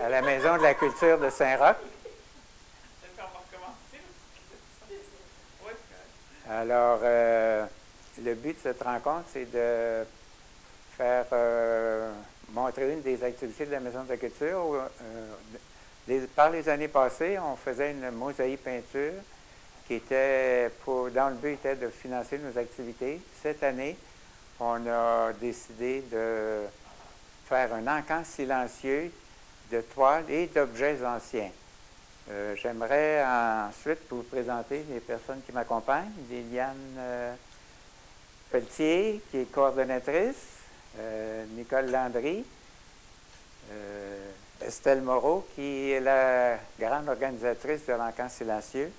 à la Maison de la culture de Saint-Roch. Alors, le but de cette rencontre, c'est de faire montrer une des activités de la Maison de la culture. Par les années passées, on faisait une mosaïque peinture qui était, dans le but était de financer nos activités. Cette année, on a décidé de faire un encan silencieux de toiles et d'objets anciens. J'aimerais ensuite vous présenter les personnes qui m'accompagnent. Liliane Pelletier, qui est coordonnatrice, Nicole Landry, Estelle Moreau, qui est la grande organisatrice de l'encan silencieux,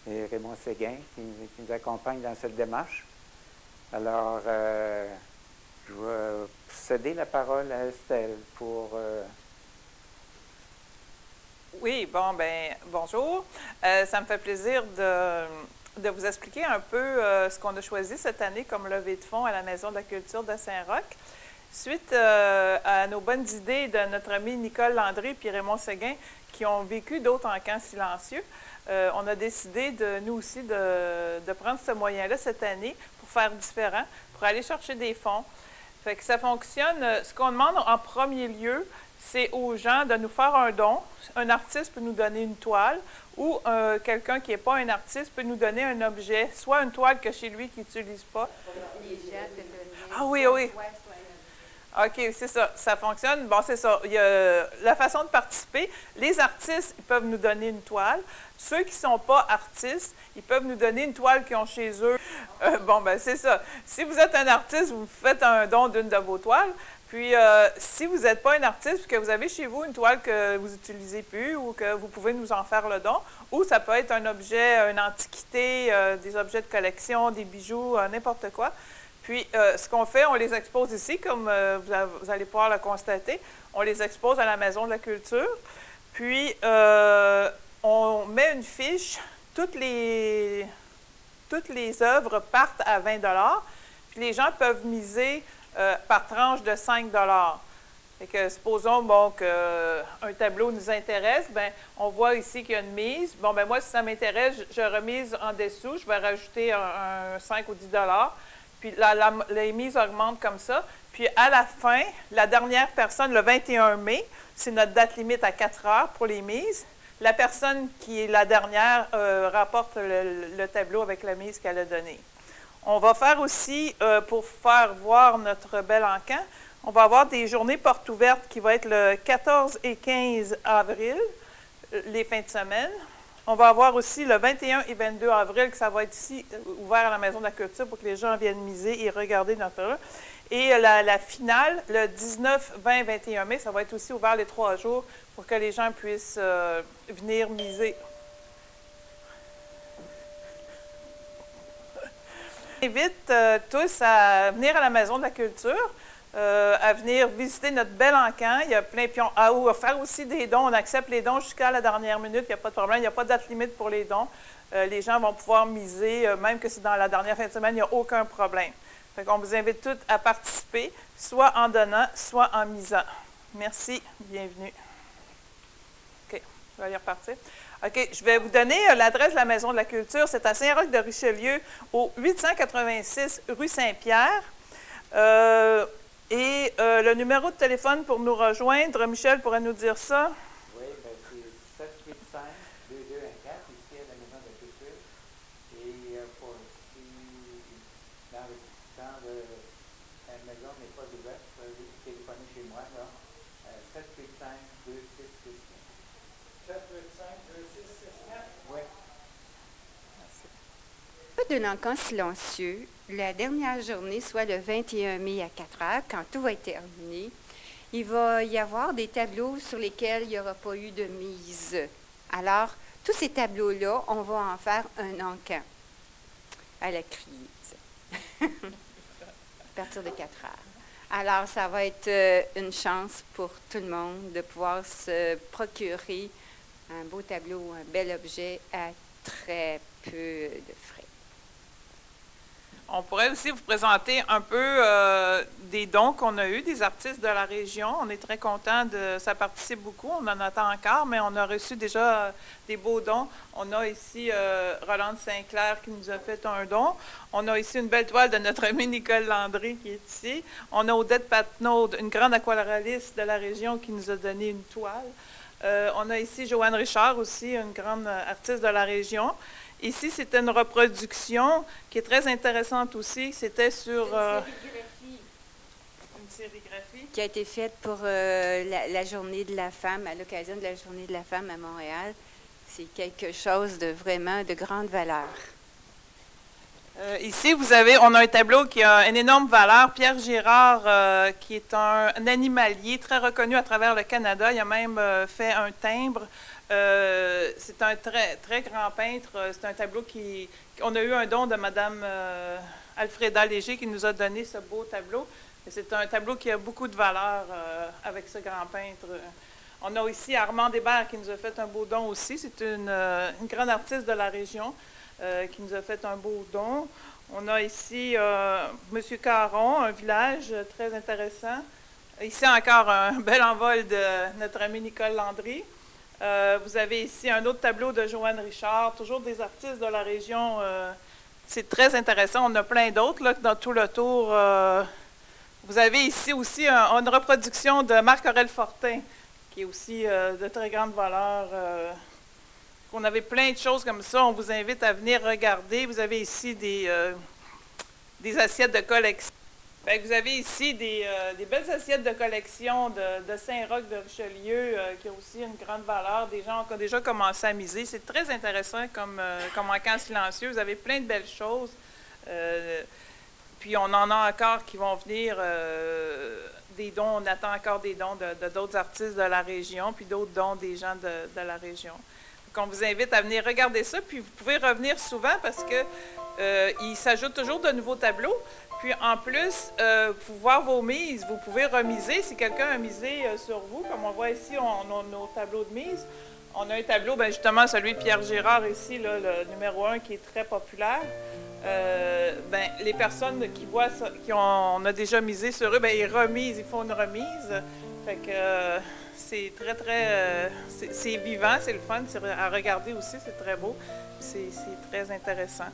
et Raymond Séguin, qui nous accompagne dans cette démarche. Alors, je vais céder la parole à Estelle pour... Oui, bonjour. Ça me fait plaisir de vous expliquer un peu ce qu'on a choisi cette année comme levée de fonds à la Maison de la culture de Saint-Roch. Suite à nos bonnes idées de notre ami Nicole Landry et Raymond Séguin, qui ont vécu d'autres encans silencieux, on a décidé, nous aussi, de prendre ce moyen-là cette année pour faire différent, pour aller chercher des fonds. Fait que ça fonctionne. Ce qu'on demande en premier lieu, c'est aux gens de nous faire un don. Un artiste peut nous donner une toile ou quelqu'un qui n'est pas un artiste peut nous donner un objet, soit une toile que chez lui qu'il n'utilise pas. Ah oui, oui. OK, c'est ça. Ça fonctionne. Bon, c'est ça. Il y a la façon de participer. Les artistes, ils peuvent nous donner une toile. Ceux qui ne sont pas artistes, ils peuvent nous donner une toile qu'ils ont chez eux. C'est ça. Si vous êtes un artiste, vous faites un don d'une de vos toiles. Puis, si vous n'êtes pas un artiste, que vous avez chez vous une toile que vous n'utilisez plus ou que vous pouvez nous en faire le don, ou ça peut être un objet, une antiquité, des objets de collection, des bijoux, n'importe quoi. Puis, ce qu'on fait, on les expose ici, comme vous allez pouvoir le constater. On les expose à la Maison de la culture. Puis, on met une fiche. Toutes les œuvres partent à 20 $. Puis, les gens peuvent miser par tranche de 5 $. Fait que, supposons qu'un tableau nous intéresse, on voit ici qu'il y a une mise. Moi, si ça m'intéresse, je remise en dessous. Je vais rajouter un 5 ou 10 $. Puis les mises augmentent comme ça. Puis à la fin, la dernière personne, le 21 mai, c'est notre date limite à 4 heures pour les mises. La personne qui est la dernière rapporte le tableau avec la mise qu'elle a donnée. On va faire aussi, pour faire voir notre bel encan, on va avoir des journées portes ouvertes qui vont être le 14 et 15 avril, les fins de semaine. On va avoir aussi le 21 et 22 avril, que ça va être ici, ouvert à la Maison de la culture pour que les gens viennent miser et regarder notre œuvre. Et la finale, le 19, 20, 21 mai, ça va être aussi ouvert les 3 jours pour que les gens puissent venir miser. J'invite tous à venir à la Maison de la culture, à venir visiter notre bel encan. Il y a plein de à faire aussi des dons. On accepte les dons jusqu'à la dernière minute. Il n'y a pas de problème. Il n'y a pas de date limite pour les dons. Les gens vont pouvoir miser, même que c'est dans la dernière fin de semaine, il n'y a aucun problème. Fait qu'on vous invite tous à participer, soit en donnant, soit en misant. Merci. Bienvenue. OK. Je vais aller repartir. OK. Je vais vous donner l'adresse de la Maison de la culture. C'est à Saint-Roch-de-Richelieu, au 886 rue Saint-Pierre. Le numéro de téléphone pour nous rejoindre, Michel pourrait nous dire ça. Oui, c'est 785-2214, ici à la Maison de la culture. Et pour si quand la maison n'est pas ouverte, vous pouvez téléphoner chez moi, là, 785-2669. 785-2669? Oui. De l'encan silencieux, la dernière journée, soit le 21 mai à 4 heures, quand tout va être terminé, il va y avoir des tableaux sur lesquels il n'y aura pas eu de mise. Alors, tous ces tableaux-là, on va en faire un encan à la crise, à partir de 4 heures. Alors, ça va être une chance pour tout le monde de pouvoir se procurer un beau tableau, un bel objet à très peu de frais. On pourrait aussi vous présenter un peu des dons qu'on a eus, des artistes de la région. On est très contents ça participe beaucoup, on en attend encore, mais on a reçu déjà des beaux dons. On a ici Rolande Saint-Clair qui nous a fait un don. On a ici une belle toile de notre ami Nicole Landry qui est ici. On a Odette Patnaud, une grande aquarelliste de la région qui nous a donné une toile. On a ici Joanne Richard aussi, une grande artiste de la région. Ici, c'était une reproduction qui est très intéressante aussi. C'était sur... une sérigraphie. Qui a été faite pour la Journée de la femme, à l'occasion de la Journée de la femme à Montréal. C'est quelque chose de vraiment de grande valeur. Ici, on a un tableau qui a une énorme valeur. Pierre Girard, qui est un animalier très reconnu à travers le Canada. Il a même fait un timbre. C'est un très, très grand peintre. C'est un tableau on a eu un don de Mme Alfreda Léger qui nous a donné ce beau tableau. C'est un tableau qui a beaucoup de valeur avec ce grand peintre. On a ici Armand Hébert qui nous a fait un beau don aussi. C'est une grande artiste de la région qui nous a fait un beau don. On a ici M. Caron, un village très intéressant. Ici encore un bel envol de notre ami Nicole Landry. Vous avez ici un autre tableau de Joanne Richard, toujours des artistes de la région. C'est très intéressant. On a plein d'autres dans tout le tour. Vous avez ici aussi une reproduction de Marc-Aurèle Fortin, qui est aussi de très grande valeur. On avait plein de choses comme ça. On vous invite à venir regarder. Vous avez ici des assiettes de collection. Bien, vous avez ici des belles assiettes de collection de Saint-Roch de Richelieu qui ont aussi une grande valeur. Des gens ont déjà commencé à miser. C'est très intéressant comme encan silencieux. Vous avez plein de belles choses. Puis on en a encore qui vont venir, des dons. On attend encore des dons de d'autres artistes de la région, puis d'autres dons des gens de la région. Donc on vous invite à venir regarder ça. Puis vous pouvez revenir souvent parce que il s'ajoute toujours de nouveaux tableaux. Puis en plus, pour voir vos mises, vous pouvez remiser. Si quelqu'un a misé sur vous, comme on voit ici, on a nos tableaux de mise. On a un tableau, bien justement, celui de Pierre Girard ici, là, le numéro 1, qui est très populaire. Ben, les personnes qui voient ça, on a déjà misé sur eux, bien, ils remisent, ils font une remise. Fait que c'est très, très... c'est vivant, c'est le fun, à regarder aussi, c'est très beau. C'est très intéressant.